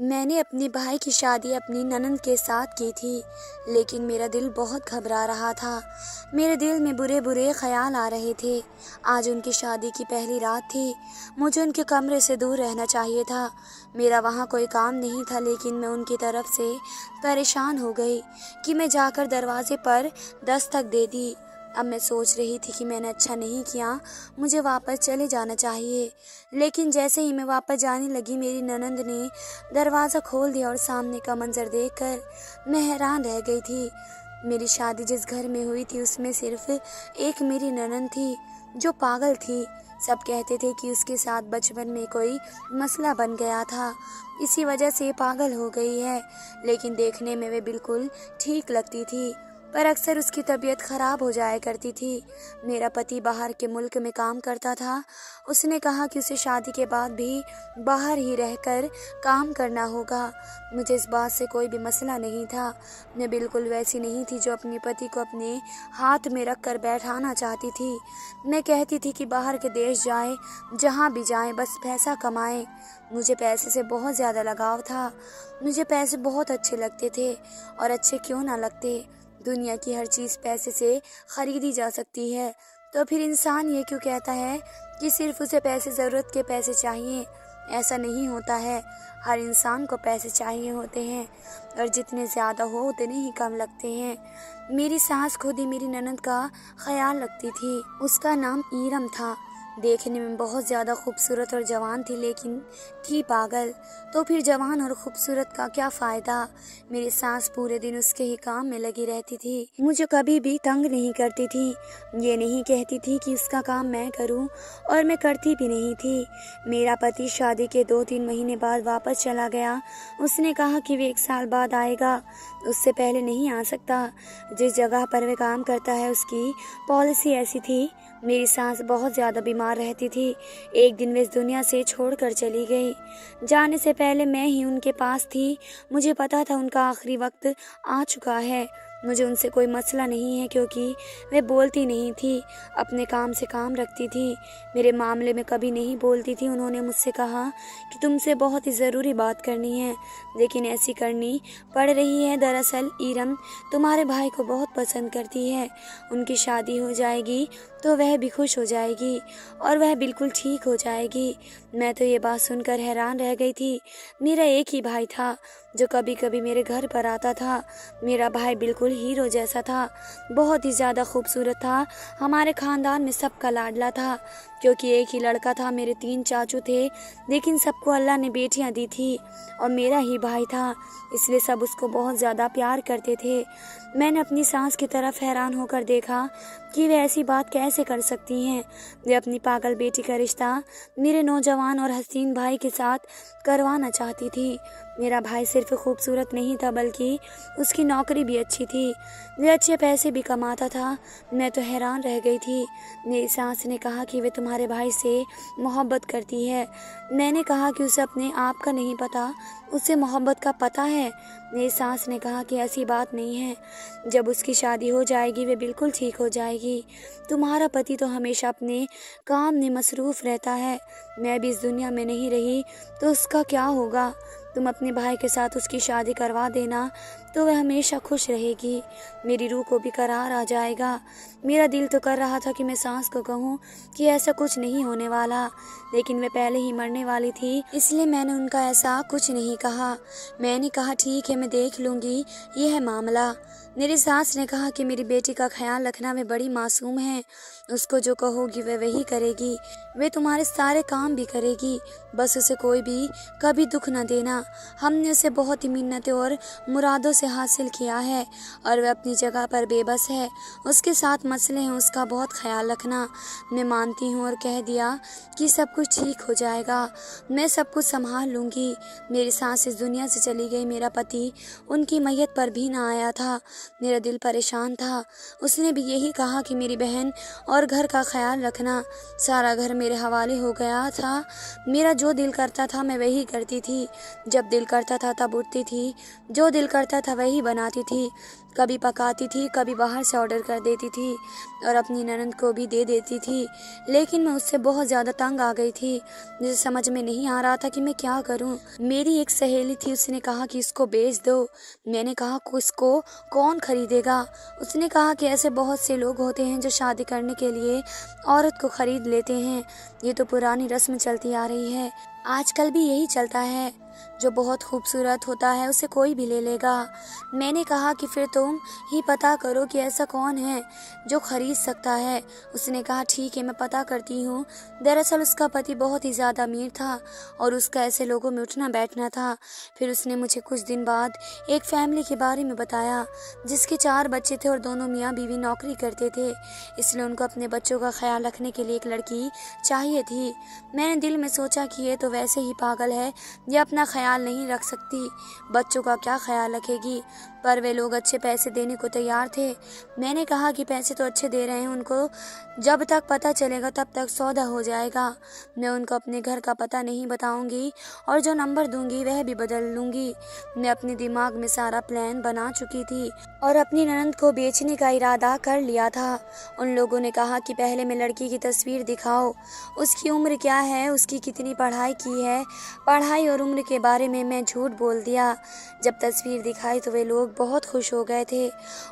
मैंने अपने भाई की शादी अपनी ननंद के साथ की थी, लेकिन मेरा दिल बहुत घबरा रहा था। मेरे दिल में बुरे बुरे ख्याल आ रहे थे। आज उनकी शादी की पहली रात थी। मुझे उनके कमरे से दूर रहना चाहिए था। मेरा वहाँ कोई काम नहीं था, लेकिन मैं उनकी तरफ से परेशान हो गई कि मैं जाकर दरवाजे पर दस्तक दे दी। अब मैं सोच रही थी कि मैंने अच्छा नहीं किया, मुझे वापस चले जाना चाहिए। लेकिन जैसे ही मैं वापस जाने लगी, मेरी ननंद ने दरवाज़ा खोल दिया और सामने का मंजर देखकर मैं हैरान रह गई थी। मेरी शादी जिस घर में हुई थी, उसमें सिर्फ एक मेरी ननंद थी जो पागल थी। सब कहते थे कि उसके साथ बचपन में कोई मसला बन गया था, इसी वजह से पागल हो गई है। लेकिन देखने में वे बिल्कुल ठीक लगती थी, पर अक्सर उसकी तबीयत ख़राब हो जाया करती थी। मेरा पति बाहर के मुल्क में काम करता था। उसने कहा कि उसे शादी के बाद भी बाहर ही रहकर काम करना होगा। मुझे इस बात से कोई भी मसला नहीं था। मैं बिल्कुल वैसी नहीं थी जो अपने पति को अपने हाथ में रख कर बैठाना चाहती थी। मैं कहती थी कि बाहर के देश जाए, जहाँ भी जाए, बस पैसा कमाएं। मुझे पैसे से बहुत ज़्यादा लगाव था। मुझे पैसे बहुत अच्छे लगते थे, और अच्छे क्यों ना लगते। दुनिया की हर चीज़ पैसे से ख़रीदी जा सकती है, तो फिर इंसान ये क्यों कहता है कि सिर्फ उसे पैसे, ज़रूरत के पैसे चाहिए। ऐसा नहीं होता है। हर इंसान को पैसे चाहिए होते हैं, और जितने ज़्यादा हो उतने ही कम लगते हैं। मेरी सास खुद ही मेरी ननद का ख्याल रखती थी। उसका नाम ईरम था। देखने में बहुत ज़्यादा खूबसूरत और जवान थी, लेकिन थी पागल। तो फिर जवान और खूबसूरत का क्या फ़ायदा। मेरी सास पूरे दिन उसके ही काम में लगी रहती थी। मुझे कभी भी तंग नहीं करती थी। ये नहीं कहती थी कि उसका काम मैं करूं, और मैं करती भी नहीं थी। मेरा पति शादी के 2-3 महीने बाद वापस चला गया। उसने कहा कि वे 1 साल बाद आएगा, उससे पहले नहीं आ सकता। जिस जगह पर वे काम करता है, उसकी पॉलिसी ऐसी थी। मेरी सास बहुत ज़्यादा बीमार रहती थी। एक दिन वे इस दुनिया से छोड़कर चली गई। जाने से पहले मैं ही उनके पास थी। मुझे पता था उनका आखिरी वक्त आ चुका है। मुझे उनसे कोई मसला नहीं है, क्योंकि वे बोलती नहीं थी, अपने काम से काम रखती थी। मेरे मामले में कभी नहीं बोलती थी। उन्होंने मुझसे कहा कि तुमसे बहुत ही ज़रूरी बात करनी है, लेकिन ऐसी करनी पड़ रही है। दरअसल ईरम तुम्हारे भाई को बहुत पसंद करती है। उनकी शादी हो जाएगी तो वह भी खुश हो जाएगी, और वह बिल्कुल ठीक हो जाएगी। मैं तो ये बात सुनकर हैरान रह गई थी। मेरा एक ही भाई था जो कभी कभी मेरे घर पर आता था। मेरा भाई बिल्कुल हीरो जैसा था, बहुत ही ज़्यादा खूबसूरत था। हमारे ख़ानदान में सबका लाडला था, क्योंकि एक ही लड़का था। मेरे 3 चाचू थे, लेकिन सबको अल्लाह ने बेटियां दी थी, और मेरा ही भाई था, इसलिए सब उसको बहुत ज़्यादा प्यार करते थे। मैंने अपनी सास की तरफ हैरान होकर देखा कि वे ऐसी बात कैसे कर सकती हैं। वे अपनी पागल बेटी का रिश्ता मेरे नौजवान और हसीन भाई के साथ करवाना चाहती थी। मेरा भाई सिर्फ खूबसूरत नहीं था, बल्कि उसकी नौकरी भी अच्छी थी। वे अच्छे पैसे भी कमाता था। मैं तो हैरान रह गई थी। मेरी सास ने कहा कि वे तुम्हारे भाई से मोहब्बत करती है। मैंने कहा कि उसे अपने आप का नहीं पता, उसे मोहब्बत का पता है। मेरी सास ने कहा कि ऐसी बात नहीं है। जब उसकी शादी हो जाएगी, वे बिल्कुल ठीक हो जाएगी। तुम्हारा पति तो हमेशा अपने काम में मसरूफ़ रहता है। मैं भी इस दुनिया में नहीं रही तो उसका क्या होगा। तुम अपने भाई के साथ उसकी शादी करवा देना, तो वह हमेशा खुश रहेगी। मेरी रूह को भी करार आ जाएगा। मेरा दिल तो कर रहा था कि मैं सास को कहूँ कि ऐसा कुछ नहीं होने वाला, लेकिन वे पहले ही मरने वाली थी, इसलिए मैंने उनका ऐसा कुछ नहीं कहा। मैंने कहा ठीक है, मैं देख लूँगी, ये है मामला। मेरी सास ने कहा कि मेरी बेटी का ख्याल रखना, वे बड़ी मासूम है। उसको जो कहोगी वे वही करेगी। वे तुम्हारे सारे काम भी करेगी, बस उसे कोई भी कभी दुख न देना। हमने उसे बहुत ही मिन्नतें और मुरादों से हासिल किया है, और वह अपनी जगह पर बेबस है। उसके साथ मसले हैं, उसका बहुत ख्याल रखना। मैं मानती हूँ और कह दिया कि सब कुछ ठीक हो जाएगा, मैं सब कुछ संभाल लूँगी। मेरी सास इस दुनिया से चली गई। मेरा पति उनकी मैयत पर भी ना आया था। मेरा दिल परेशान था। उसने भी यही कहा कि मेरी बहन और घर का ख्याल रखना। सारा घर मेरे हवाले हो गया था। मेरा जो दिल करता था मैं वही करती थी। जब दिल करता था तब उठती थी, जो दिल करता था था वही बनाती थी, कभी पकाती थी, कभी बाहर से ऑर्डर कर देती थी और अपनी ननद को भी दे देती थी। लेकिन मैं उससे बहुत ज़्यादा तंग आ गई थी। मुझे समझ में नहीं आ रहा था कि मैं क्या करूं। मेरी एक सहेली थी, उसने कहा कि इसको बेच दो। मैंने कहा कि इसको कौन खरीदेगा। उसने कहा कि ऐसे बहुत से लोग होते हैं जो शादी करने के लिए औरत को खरीद लेते हैं। ये तो पुरानी रस्म चलती आ रही है, आजकल भी यही चलता है। जो बहुत खूबसूरत होता है उसे कोई भी ले लेगा। मैंने कहा कि फिर तुम ही पता करो कि ऐसा कौन है जो खरीद सकता है। उसने कहा ठीक है, मैं पता करती हूँ। दरअसल उसका पति बहुत ही ज़्यादा अमीर था और उसका ऐसे लोगों में उठना बैठना था। फिर उसने मुझे कुछ दिन बाद एक फैमिली के बारे में बताया जिसके 4 बच्चे थे और दोनों मियाँ बीवी नौकरी करते थे, इसलिए उनको अपने बच्चों का ख्याल रखने के लिए एक लड़की चाहिए थी। मैंने दिल में सोचा कि ये तो वैसे ही पागल है, ये अपना ख्याल नहीं रख सकती, बच्चों का क्या ख्याल रखेगी। पर वे लोग अच्छे पैसे देने को तैयार थे। मैंने कहा कि पैसे तो अच्छे दे रहे हैं, उनको जब तक पता चलेगा तब तक सौदा हो जाएगा। मैं उनको अपने घर का पता नहीं बताऊंगी और जो नंबर दूंगी वह भी बदल लूंगी। मैं अपने दिमाग में सारा प्लान बना चुकी थी और अपनी ननद को बेचने का इरादा कर लिया था। उन लोगों ने कहा कि पहले मैं लड़की की तस्वीर दिखाओ, उसकी उम्र क्या है, उसकी कितनी पढ़ाई की है। पढ़ाई और उम्र के बारे में मैं झूठ बोल दिया। जब तस्वीर दिखाई तो वे लोग बहुत खुश हो गए थे।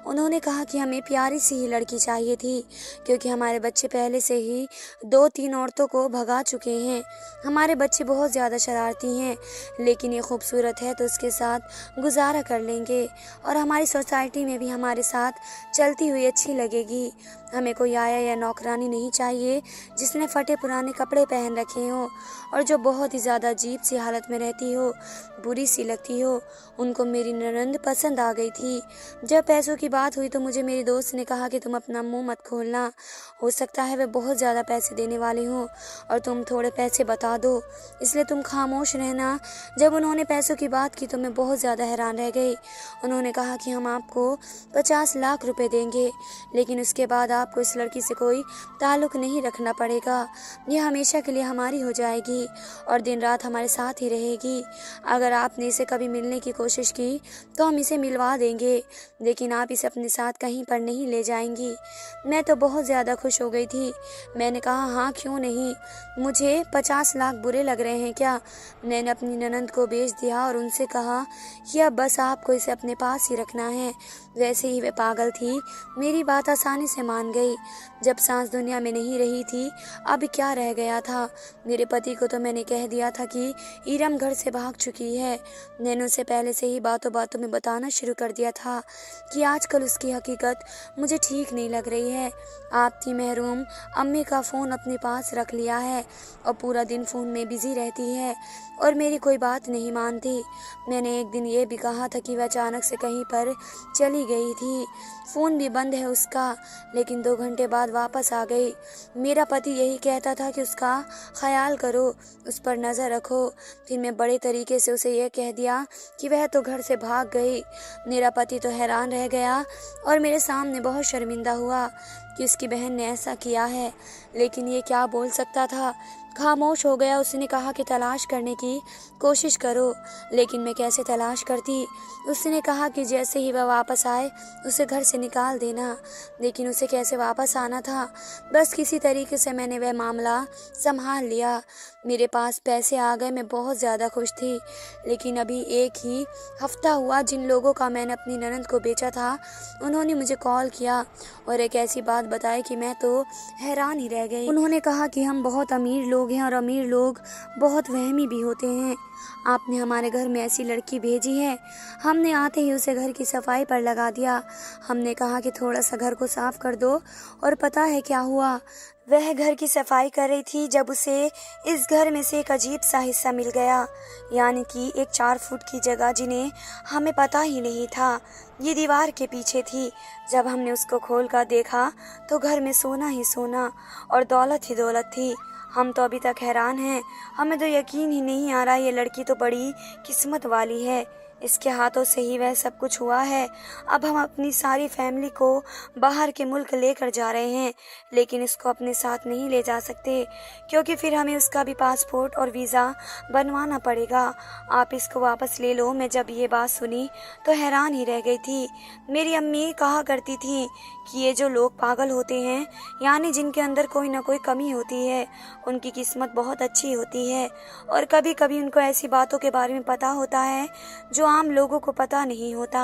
उन्होंने कहा कि हमें प्यारी सी ही लड़की चाहिए थी, क्योंकि हमारे बच्चे पहले से ही 2-3 औरतों को भगा चुके हैं। हमारे बच्चे बहुत ज़्यादा शरारती हैं, लेकिन ये खूबसूरत है तो उसके साथ गुजारा कर लेंगे और हमारी सोसाइटी में भी हमारे साथ चलती हुई अच्छी लगेगी। हमें कोई आया या नौकरानी नहीं चाहिए जिसने फटे पुराने कपड़े पहन रखे हों और जो बहुत ही ज़्यादा अजीब सी हालत में रहती हो, बुरी सी लगती हो। उनको मेरी ननद पसंद आ गई थी। जब पैसों की बात हुई तो मुझे मेरी दोस्त ने कहा कि तुम अपना मुंह मत खोलना, हो सकता है वे बहुत ज़्यादा पैसे देने वाले हों और तुम थोड़े पैसे बता दो, इसलिए तुम खामोश रहना। जब उन्होंने पैसों की बात की तो मैं बहुत ज़्यादा हैरान रह गई। उन्होंने कहा कि हम आपको 50 लाख रुपए देंगे, लेकिन उसके बाद आपको इस लड़की से कोई ताल्लुक़ नहीं रखना पड़ेगा। यह हमेशा के लिए हमारी हो जाएगी और दिन रात हमारे साथ ही रहेगी। अगर आपने इसे कभी मिलने की कोशिश की तो हम इसे मिलवा देंगे, लेकिन आप इसे अपने साथ कहीं पर नहीं ले जाएंगी। मैं तो बहुत ज़्यादा खुश हो गई थी। मैंने कहा हाँ क्यों नहीं, मुझे 50 लाख बुरे लग रहे हैं क्या। मैंने अपनी ननद को बेच दिया और उनसे कहा कि अब बस आपको इसे अपने पास ही रखना है। वैसे ही वे पागल थी, मेरी बात आसानी से मान गई। जब सांस दुनिया में नहीं रही थी, अब क्या रह गया था। मेरे पति को तो मैंने कह दिया था कि ईरम घर से भाग चुकी है। मैंने उसे पहले से ही बातों बातों में बताना शुरू कर दिया था कि आजकल उसकी हकीकत मुझे ठीक नहीं लग रही है। आप थी महरूम, अम्मी का फ़ोन अपने पास रख लिया है और पूरा दिन फ़ोन में बिज़ी रहती है और मेरी कोई बात नहीं मानती। मैंने एक दिन ये भी कहा था कि वह अचानक से कहीं पर चली गई थी, फ़ोन भी बंद है उसका, लेकिन 2 घंटे बाद वापस आ गई। मेरा पति यही कहता था कि उसका ख्याल करो, उस पर नज़र रखो। फिर मैं बड़े तरीके से उसे यह कह दिया कि वह तो घर से भाग गई। मेरा पति तो हैरान रह गया और मेरे सामने बहुत शर्मिंदा हुआ कि उसकी बहन ने ऐसा किया है, लेकिन ये क्या बोल सकता था। खामोश हो गया। उसने कहा कि तलाश करने की कोशिश करो, लेकिन मैं कैसे तलाश करती। उसने कहा कि जैसे ही वह वापस आए उसे घर से निकाल देना, लेकिन उसे कैसे वापस आना था। बस किसी तरीके से मैंने वह मामला संभाल लिया। मेरे पास पैसे आ गए, मैं बहुत ज़्यादा खुश थी। लेकिन अभी एक ही हफ्ता हुआ जिन लोगों का मैंने अपनी ननद को बेचा था, उन्होंने मुझे कॉल किया और एक ऐसी बात बताई कि मैं तो हैरान ही रह गई। उन्होंने कहा कि हम बहुत अमीर लोग हैं और अमीर लोग बहुत वहमी भी होते हैं। आपने हमारे घर में ऐसी लड़की भेजी है। हमने आते ही उसे घर की सफाई पर लगा दिया। हमने कहा कि थोड़ा सा घर को साफ कर दो, और पता है क्या हुआ। वह घर की सफाई कर रही थी जब उसे इस घर में से एक अजीब सा हिस्सा मिल गया, यानी कि एक 4 फुट की जगह जिन्हें हमें पता ही नहीं था ये दीवार के पीछे थी। जब हमने उसको खोल कर देखा तो घर में सोना ही सोना और दौलत ही दौलत थी। हम तो अभी तक हैरान हैं। हमें तो यकीन ही नहीं आ रहा, ये लड़की तो बड़ी किस्मत वाली है। इसके हाथों से ही वह सब कुछ हुआ है। अब हम अपनी सारी फैमिली को बाहर के मुल्क लेकर जा रहे हैं, लेकिन इसको अपने साथ नहीं ले जा सकते क्योंकि फिर हमें उसका भी पासपोर्ट और वीज़ा बनवाना पड़ेगा। आप इसको वापस ले लो। मैं जब ये बात सुनी तो हैरान ही रह गई थी। मेरी अम्मी कहा करती थी कि ये जो लोग पागल होते हैं, यानी जिनके अंदर कोई ना कोई कमी होती है, उनकी किस्मत बहुत अच्छी होती है और कभी कभी उनको ऐसी बातों के बारे में पता होता है जो आम लोगों को पता नहीं होता।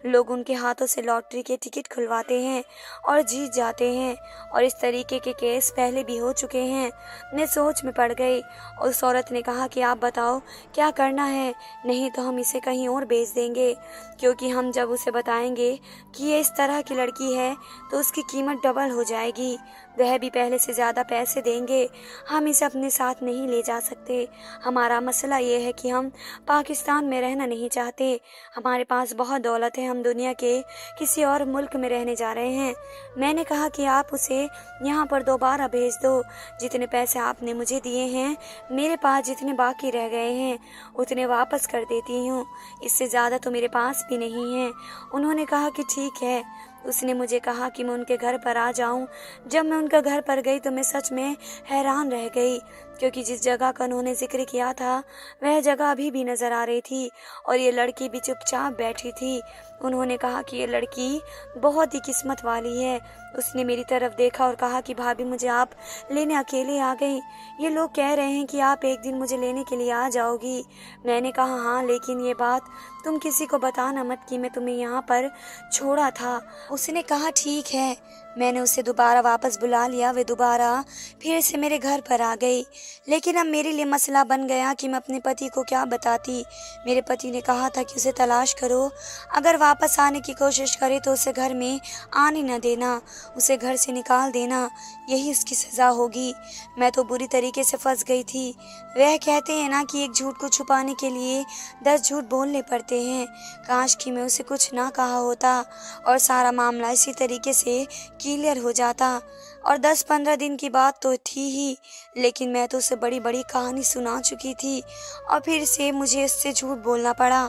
लोग उनके हाथों से लॉटरी के टिकट खुलवाते हैं और जीत जाते हैं और इस तरीके के केस पहले भी हो चुके हैं। मैं सोच में पड़ गई। उस औरत ने कहा कि आप बताओ क्या करना है, नहीं तो हम इसे कहीं और भेज देंगे, क्योंकि हम जब उसे बताएंगे कि ये इस तरह की लड़की है तो उसकी कीमत डबल हो जाएगी। वह भी पहले से ज़्यादा पैसे देंगे। हम इसे अपने साथ नहीं ले जा सकते। हमारा मसला ये है कि हम पाकिस्तान में रहना नहीं चाहते। हमारे पास बहुत दौलत है, हम दुनिया के किसी और मुल्क में रहने जा रहे हैं। मैंने कहा कि आप उसे यहाँ पर दोबारा भेज दो। जितने पैसे आपने मुझे दिए हैं, मेरे पास जितने बाकी रह गए हैं उतने वापस कर देती हूँ, इससे ज़्यादा तो मेरे पास भी नहीं है। उन्होंने कहा कि ठीक है। उसने मुझे कहा कि मैं उनके घर पर आ जाऊं। जब मैं उनके घर पर गई तो मैं सच में हैरान रह गई, क्योंकि जिस जगह का उन्होंने जिक्र किया था वह जगह अभी भी नज़र आ रही थी और ये लड़की भी चुपचाप बैठी थी। उन्होंने कहा कि ये लड़की बहुत ही किस्मत वाली है। उसने मेरी तरफ देखा और कहा कि भाभी मुझे आप लेने अकेले आ गई। ये लोग कह रहे हैं कि आप एक दिन मुझे लेने के लिए आ जाओगी। मैंने कहा हाँ, लेकिन ये बात तुम किसी को बताना मत कि मैं तुम्हें यहाँ पर छोड़ा था। उसने कहा ठीक है। मैंने उसे दोबारा वापस बुला लिया। वे दोबारा फिर से मेरे घर पर आ गई, लेकिन अब मेरे लिए मसला बन गया कि मैं अपने पति को क्या बताती। मेरे पति ने कहा था कि उसे तलाश करो, अगर वापस आने की कोशिश करे तो उसे घर में आने न देना, उसे घर से निकाल देना, यही उसकी सज़ा होगी। मैं तो बुरी तरीके से फंस गई थी। वह कहते हैं ना कि एक झूठ को छुपाने के लिए 10 झूठ बोलने पड़ते हैं। काश कि मैं उसे कुछ ना कहा होता और सारा मामला इसी तरीके से क्लियर हो जाता। और 10-15 दिन की बात तो थी ही, लेकिन मैं तो उसे बड़ी बड़ी कहानी सुना चुकी थी और फिर से मुझे इससे झूठ बोलना पड़ा।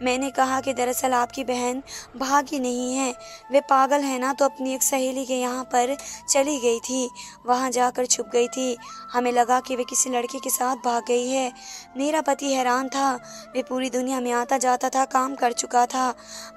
मैंने कहा कि दरअसल आपकी बहन भागी नहीं है, वे पागल है ना, तो अपनी एक सहेली के यहाँ पर चली गई थी, वहाँ जाकर छुप गई थी। हमें लगा कि वे किसी लड़के के साथ भाग गई है। मेरा पति हैरान था। वे पूरी दुनिया में आता जाता था, काम कर चुका था,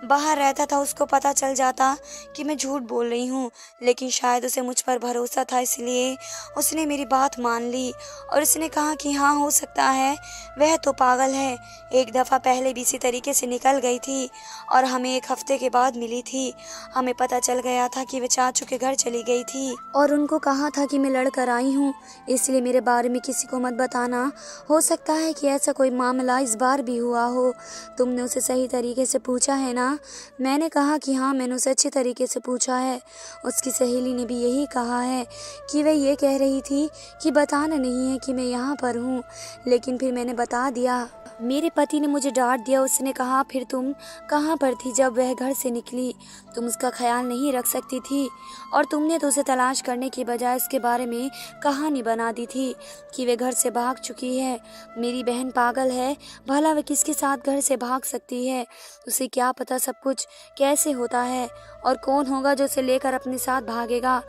बाहर रहता था। उसको पता चल जाता कि मैं झूठ बोल रही हूँ, लेकिन शायद उसे मुझ पर भरोसा था, इसलिए उसने मेरी बात मान ली और उसने कहा कि हाँ, हो सकता है वह तो पागल है। एक दफ़ा पहले भी इसी तरीके से निकल गई थी और हमें 1 हफ्ते के बाद मिली थी। हमें पता चल गया था कि वे चाचू के घर चली गई थी और उनको कहा था कि मैं लड़कर आई हूँ, इसलिए मेरे बारे में किसी को मत बताना। हो सकता है कि ऐसा कोई मामला इस बार भी हुआ हो। तुमने उसे सही तरीके से पूछा है ना? मैंने कहा कि हाँ, मैंने उसे अच्छी तरीके से पूछा है। उसकी सहेली ने भी यही कहा है कि वह ये कह रही थी कि बताना नहीं है कि मैं यहाँ पर हूँ, लेकिन फिर मैंने बता दिया। मेरे पति ने मुझे डांट दिया। उसने कहा फिर तुम कहाँ पर थी जब वह घर से निकली? तुम उसका ख्याल नहीं रख सकती थी और तुमने तो उसे तलाश करने की बजाय उसके बारे में कहानी बना दी थी कि वे घर से भाग चुकी है। मेरी बहन पागल है, भला वह किसके साथ घर से भाग सकती है? उसे क्या पता सब कुछ कैसे होता है और कौन होगा जो उसे लेकर अपने साथ भागेगा।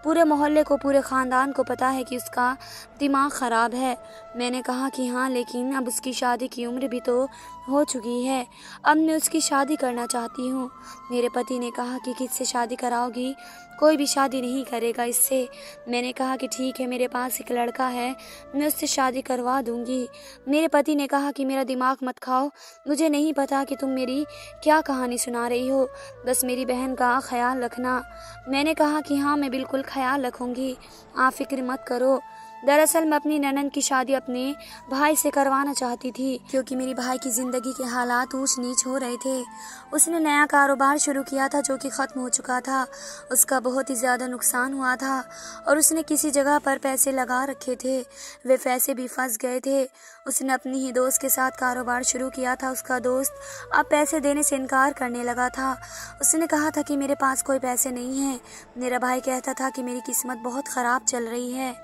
पूरे मोहल्ले को, पूरे ख़ानदान को पता है कि उसका दिमाग ख़राब है। मैंने कहा कि हाँ, लेकिन अब उसकी शादी की उम्र भी तो हो चुकी है, अब मैं उसकी शादी करना चाहती हूँ। मेरे पति ने कहा कि किससे शादी कराओगी? कोई भी शादी नहीं करेगा इससे। मैंने कहा कि ठीक है, मेरे पास एक लड़का है, मैं उससे शादी करवा दूँगी। मेरे पति ने कहा कि मेरा दिमाग मत खाओ, मुझे नहीं पता कि तुम मेरी क्या कहानी सुना रही हो, बस मेरी बहन का ख्याल रखना। मैंने कहा कि हाँ, मैं बिल्कुल ख्याल रखूँगी, आप फिक्र मत करो। दरअसल मैं अपनी ननद की शादी अपने भाई से करवाना चाहती थी, क्योंकि मेरी भाई की ज़िंदगी के हालात ऊंच नीच हो रहे थे। उसने नया कारोबार शुरू किया था जो कि ख़त्म हो चुका था। उसका बहुत ही ज़्यादा नुकसान हुआ था और उसने किसी जगह पर पैसे लगा रखे थे, वे पैसे भी फंस गए थे। उसने अपनी ही दोस्त के साथ कारोबार शुरू किया था। उसका दोस्त अब पैसे देने से इनकार करने लगा था। उसने कहा था कि मेरे पास कोई पैसे नहीं हैं। मेरा भाई कहता था कि मेरी किस्मत बहुत ख़राब चल रही है,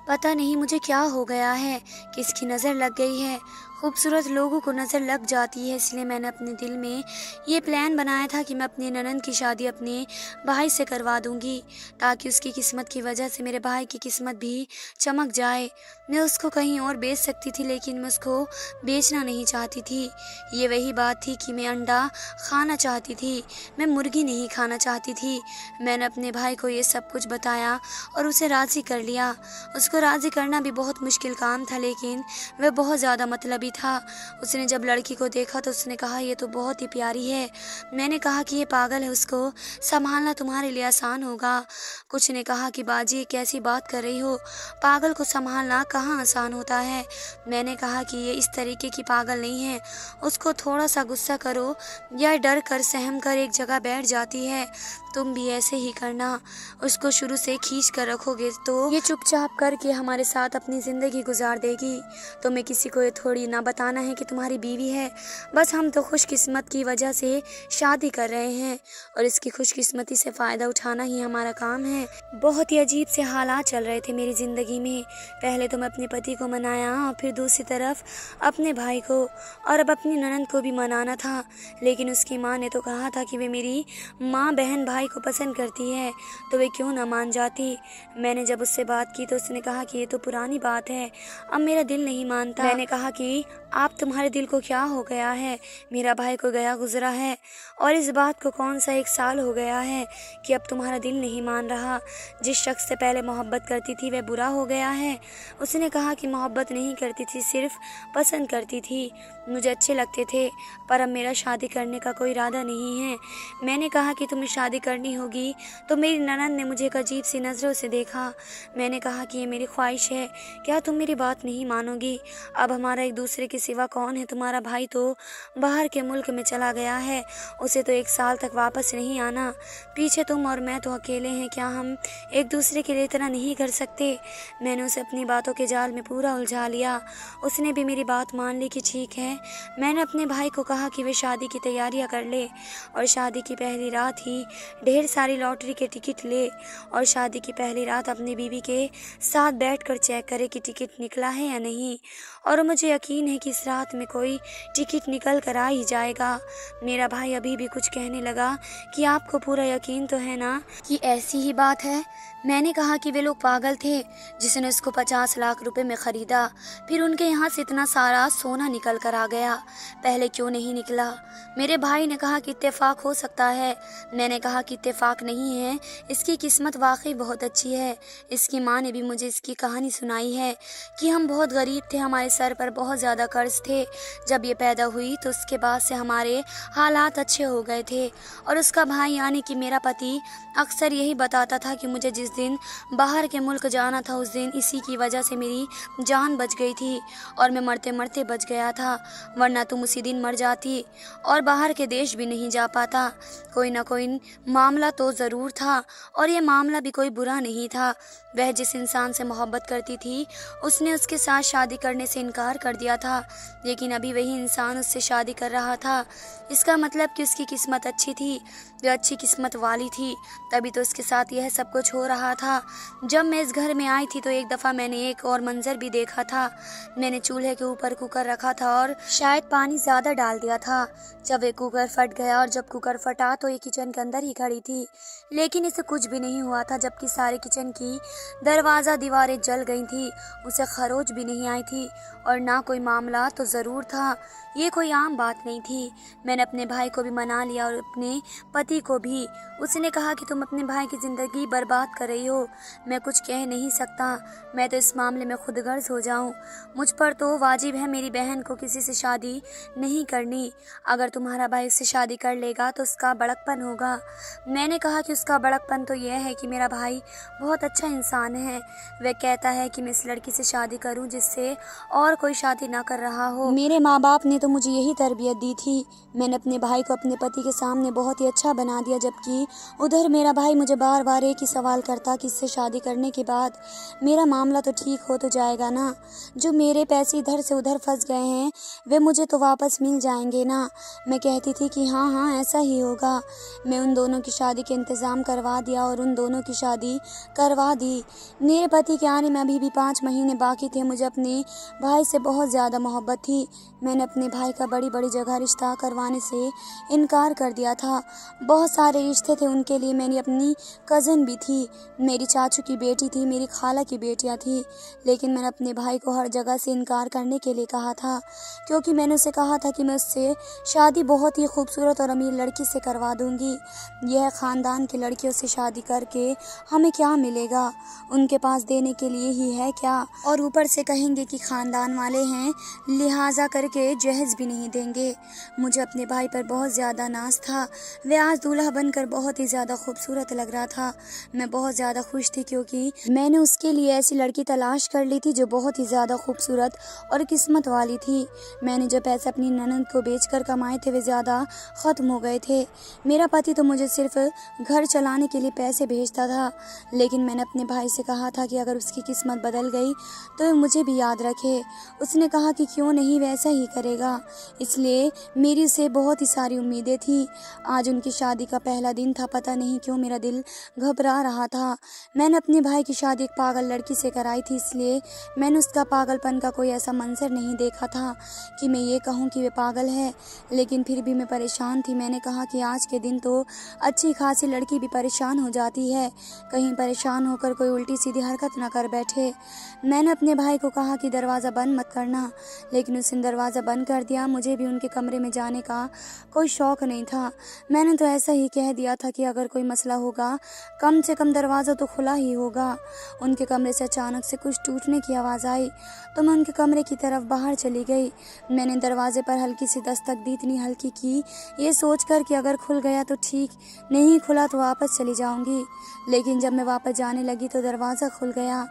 पता नहीं मुझे क्या हो गया है, किसकी नज़र लग गई है। खूबसूरत लोगों को नज़र लग जाती है, इसलिए मैंने अपने दिल में ये प्लान बनाया था कि मैं अपनी ननंद की शादी अपने भाई से करवा दूंगी, ताकि उसकी किस्मत की वजह से मेरे भाई की किस्मत भी चमक जाए। मैं उसको कहीं और बेच सकती थी, लेकिन मैं उसको बेचना नहीं चाहती थी। ये वही बात थी कि मैं अंडा खाना चाहती थी, मैं मुर्गी नहीं खाना चाहती थी। मैंने अपने भाई को ये सब कुछ बताया और उसे राज़ी कर लिया। उसको राज़ी करना भी बहुत मुश्किल काम था, लेकिन वह बहुत ज़्यादा मतलबी था। उसने जब लड़की को देखा तो उसने कहा, ये तो बहुत ही प्यारी है। मैंने कहा कि ये पागल है, उसको संभालना तुम्हारे लिए आसान होगा। कुछ ने कहा कि बाजी कैसी बात कर रही हो, पागल को संभालना कहाँ आसान होता है। मैंने कहा कि ये इस तरीके की पागल नहीं है, उसको थोड़ा सा गुस्सा करो या डर कर सहम कर एक जगह बैठ जाती है। तुम भी ऐसे ही करना, उसको शुरू से खींच कर रखोगे तो ये चुपचाप करके हमारे साथ अपनी ज़िंदगी गुजार देगी। तुम्हें किसी को ये थोड़ी ना बताना है कि तुम्हारी बीवी है। बस हम तो खुशकिस्मत की वजह से शादी कर रहे हैं और इसकी खुशकिस्मती से फ़ायदा उठाना ही हमारा काम है। बहुत ही अजीब से हालात चल रहे थे मेरी ज़िंदगी में। पहले तो मैं अपने पति को मनाया और फिर दूसरी तरफ अपने भाई को, और अब अपनी ननंद को भी मनाना था। लेकिन उसकी माँ ने तो कहा था कि वे मेरी माँ बहन भाई को पसंद करती है, तो वे क्यों ना मान जाती। मैंने जब उससे बात की तो उसने कहा कि ये तो पुरानी बात है, अब मेरा दिल नहीं मानता। मैंने कहा कि आप तुम्हारे दिल को क्या हो गया है, मेरा भाई को गया गुजरा है और इस बात को कौन सा 1 साल हो गया है कि अब तुम्हारा दिल नहीं मान रहा। जिस शख्स से पहले मोहब्बत करती थी वह बुरा हो गया है। उसने कहा कि मोहब्बत नहीं करती थी, सिर्फ पसंद करती थी, मुझे अच्छे लगते थे, पर अब मेरा शादी करने का कोई इरादा नहीं है। मैंने कहा कि तुम्हें शादी करनी होगी, तो मेरी ननंद ने मुझे एक अजीब सी नज़रों से देखा। मैंने कहा कि ये मेरी ख्वाहिश है, क्या तुम मेरी बात नहीं मानोगी। अब हमारा एक दूसरे के सिवा कौन है। तुम्हारा भाई तो बाहर के मुल्क में चला गया है, उसे तो 1 साल तक वापस नहीं आना। पीछे तुम और मैं तो अकेले हैं, क्या हम एक दूसरे के लिए इतना नहीं कर सकते। मैंने उसे अपनी बातों के जाल में पूरा उलझा लिया। उसने भी मेरी बात मान ली कि ठीक है। मैंने अपने भाई को कहा कि वे शादी की तैयारियां कर ले और शादी की पहली रात ही ढेर सारी लॉटरी के टिकट ले और शादी की पहली रात अपनी बीवी के साथ बैठकर चेक करे कि टिकट निकला है या नहीं। और मुझे यकीन है कि इस रात में कोई टिकट निकल कर आ ही जाएगा। मेरा भाई अभी भी कुछ कहने लगा कि आपको पूरा यकीन तो है ना कि ऐसी ही बात है। मैंने कहा कि वे लोग पागल थे जिसने उसको 50 लाख रुपए में ख़रीदा, फिर उनके यहाँ से इतना सारा सोना निकल कर आ गया, पहले क्यों नहीं निकला। मेरे भाई ने कहा कि इत्तेफाक हो सकता है। मैंने कहा कि इत्तेफाक नहीं है, इसकी किस्मत वाकई बहुत अच्छी है। इसकी माँ ने भी मुझे इसकी कहानी सुनाई है कि हम बहुत गरीब थे, हमारे सर पर बहुत ज़्यादा कर्ज थे। जब ये पैदा हुई तो उसके बाद से हमारे हालात अच्छे हो गए थे। और उसका भाई यानी कि मेरा पति अक्सर यही बताता था कि मुझे जिस दिन बाहर के मुल्क जाना था उस दिन इसी की वजह से मेरी जान बच गई थी और मैं मरते मरते बच गया था, वरना तुम उसी दिन मर जाती और बाहर के देश भी नहीं जा पाता। कोई ना कोई मामला तो ज़रूर था और ये मामला भी कोई बुरा नहीं था। वह जिस इंसान से मोहब्बत करती थी उसने उसके साथ शादी करने से इनकार कर दिया था, लेकिन अभी वही इंसान उससे शादी कर रहा था। इसका मतलब कि उसकी किस्मत अच्छी थी, वह अच्छी किस्मत वाली थी, तभी तो उसके साथ यह सब कुछ हो रहा था। जब मैं इस घर में आई थी तो एक दफ़ा मैंने एक और मंजर भी देखा था। मैंने चूल्हे के ऊपर कुकर रखा था और शायद पानी ज़्यादा डाल दिया था। जब एक कुकर फट गया और जब कुकर फटा तो ये किचन के अंदर ही खड़ी थी, लेकिन इसे कुछ भी नहीं हुआ था, जबकि सारे किचन की दरवाज़ा दीवारें जल गई थी। उसे खरोच भी नहीं आई थी और ना कोई मामला तो ज़रूर था, ये कोई आम बात नहीं थी। मैंने अपने भाई को भी मना लिया और अपने पति को भी। उसने कहा कि तुम अपने भाई की ज़िंदगी बर्बाद कर रही हो, मैं कुछ कह नहीं सकता, मैं तो इस मामले में खुद गर्ज हो जाऊं। मुझ पर तो वाजिब है मेरी बहन को किसी से शादी नहीं करनी। अगर तुम्हारा भाई उससे शादी कर लेगा तो उसका बड़कपन होगा। मैंने कहा कि उसका बड़कपन तो यह है कि मेरा भाई बहुत अच्छा इंसान है। वह कहता है कि मैं इस लड़की से शादी करूं जिससे और कोई शादी ना कर रहा हो। मेरे माँ बाप ने तो मुझे यही तरबियत दी थी। मैंने अपने भाई को अपने पति के सामने बहुत ही अच्छा बना दिया, जबकि उधर मेरा भाई मुझे बार बार एक ही सवाल कर करता कि इससे शादी करने के बाद मेरा मामला तो ठीक हो तो जाएगा ना, जो मेरे पैसे इधर से उधर फंस गए हैं वे मुझे तो वापस मिल जाएंगे ना। मैं कहती थी कि हाँ हाँ ऐसा ही होगा। मैं उन दोनों की शादी के इंतज़ाम करवा दिया और उन दोनों की शादी करवा दी। मेरे पति के आने में अभी भी 5 महीने बाकी थे। मुझे अपने भाई से बहुत ज़्यादा मोहब्बत थी। मैंने अपने भाई का बड़ी बड़ी जगह रिश्ता करवाने से इनकार कर दिया था। बहुत सारे रिश्ते थे उनके लिए। मेरी अपनी कज़न भी थी, मेरी चाचू की बेटी थी, मेरी खाला की बेटियां थी, लेकिन मैंने अपने भाई को हर जगह से इनकार करने के लिए कहा था, क्योंकि मैंने उसे कहा था कि मैं उससे शादी बहुत ही खूबसूरत और अमीर लड़की से करवा दूंगी। यह ख़ानदान की लड़कियों से शादी करके हमें क्या मिलेगा, उनके पास देने के लिए ही है क्या, और ऊपर से कहेंगे कि ख़ानदान वाले हैं लिहाजा करके जहेज़ भी नहीं देंगे। मुझे अपने भाई पर बहुत ज़्यादा नाज था। वह आज दूल्हा बनकर बहुत ही ज़्यादा खूबसूरत लग रहा था। मैं बहुत ज़्यादा खुश थी क्योंकि मैंने उसके लिए ऐसी लड़की तलाश कर ली थी जो बहुत ही ज़्यादा खूबसूरत और किस्मत वाली थी। मैंने जो पैसे अपनी ननद को बेचकर कमाए थे वे ज़्यादा ख़त्म हो गए थे। मेरा पति तो मुझे सिर्फ घर चलाने के लिए पैसे भेजता था, लेकिन मैंने अपने भाई से कहा था कि अगर उसकी किस्मत बदल गई तो वह मुझे भी याद रखे। उसने कहा कि क्यों नहीं, वैसा ही करेगा। इसलिए मेरी उसे बहुत ही सारी उम्मीदें थी। आज उनकी शादी का पहला दिन था। पता नहीं क्यों मेरा दिल घबरा रहा था। मैंने अपने भाई की शादी एक पागल लड़की से कराई थी, इसलिए मैंने उसका पागलपन का कोई ऐसा मंजर नहीं देखा था कि मैं ये कहूँ कि वे पागल है। लेकिन फिर भी मैं परेशान थी। मैंने कहा कि आज के दिन तो अच्छी खासी लड़की भी परेशान हो जाती है, कहीं परेशान होकर कोई उल्टी सीधी हरकत ना कर बैठे। मैंने अपने भाई को कहा कि दरवाज़ा बंद मत करना, लेकिन उसने दरवाज़ा बंद कर दिया। मुझे भी उनके कमरे में जाने का कोई शौक़ नहीं था। मैंने तो ऐसा ही कह दिया था कि अगर कोई मसला होगा कम से कम दरवाज़ा तो खुला ही होगा। उनके कमरे से अचानक से कुछ टूटने की आवाज़ आई तो मैं उनके कमरे की तरफ बाहर चली गई। मैंने दरवाजे पर हल्की सी दस्तक दी, इतनी हल्की की ये सोचकर कि अगर खुल गया तो ठीक, नहीं खुला तो वापस चली जाऊंगी। लेकिन जब मैं वापस जाने लगी तो दरवाज़ा खुल गया।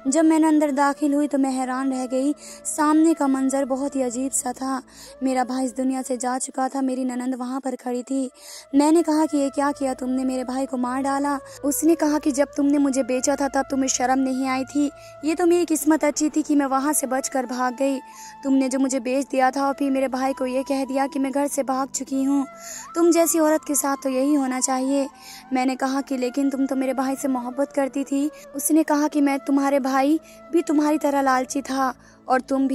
जब मैंने अंदर दाखिल हुई तो मैं हैरान रह गई। सामने का मंजर बहुत ही अजीब सा था। मेरा भाई इस दुनिया से जा चुका था। मेरी ननंद वहाँ पर खड़ी थी। मैंने कहा कि ये क्या किया तुमने, मेरे भाई को मार डाला। उसने कहा कि जब तुमने मुझे बेचा था तब तुम्हें शर्म नहीं आई थी। ये तो मेरी किस्मत अच्छी थी कि मैं वहाँ से बचकर भाग गई। तुमने जो मुझे बेच दिया था और फिर मेरे भाई को ये कह दिया कि मैं घर से भाग चुकी हूँ। तुम जैसी औरत के साथ तो यही होना चाहिए। मैंने कहा कि लेकिन तुम तो मेरे भाई से मोहब्बत करती थी। उसने कहा कि मैं तुम्हारे भाई भी तुम्हारी तरह लालची था और तुम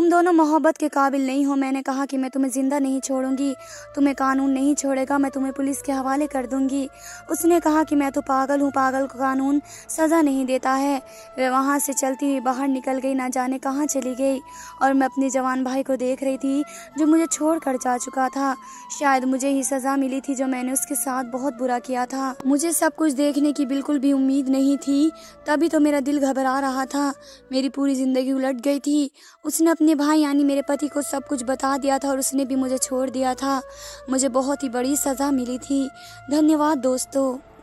दोनों मोहब्बत के काबिल नहीं हो। मैंने कहा कि मैं तुम्हें ज़िंदा नहीं छोड़ूंगी, तुम्हें कानून नहीं छोड़ेगा, मैं तुम्हें पुलिस के हवाले कर दूंगी। उसने कहा कि मैं तो पागल हूँ, पागल को कानून सज़ा नहीं देता है। वह वहाँ से चलती हुई बाहर निकल गई, ना जाने कहाँ चली गई। और मैं अपने जवान भाई को देख रही थी जो मुझे छोड़ कर जा चुका था। शायद मुझे ही सज़ा मिली थी जो मैंने उसके साथ बहुत बुरा किया था। मुझे सब कुछ देखने की बिल्कुल भी उम्मीद नहीं थी, तभी तो मेरा दिल घबरा रहा था। मेरी पूरी ज़िंदगी उलट गई थी। उसने अपने भाई यानी मेरे पति को सब कुछ बता दिया था और उसने भी मुझे छोड़ दिया था। मुझे बहुत ही बड़ी सज़ा मिली थी। धन्यवाद दोस्तों।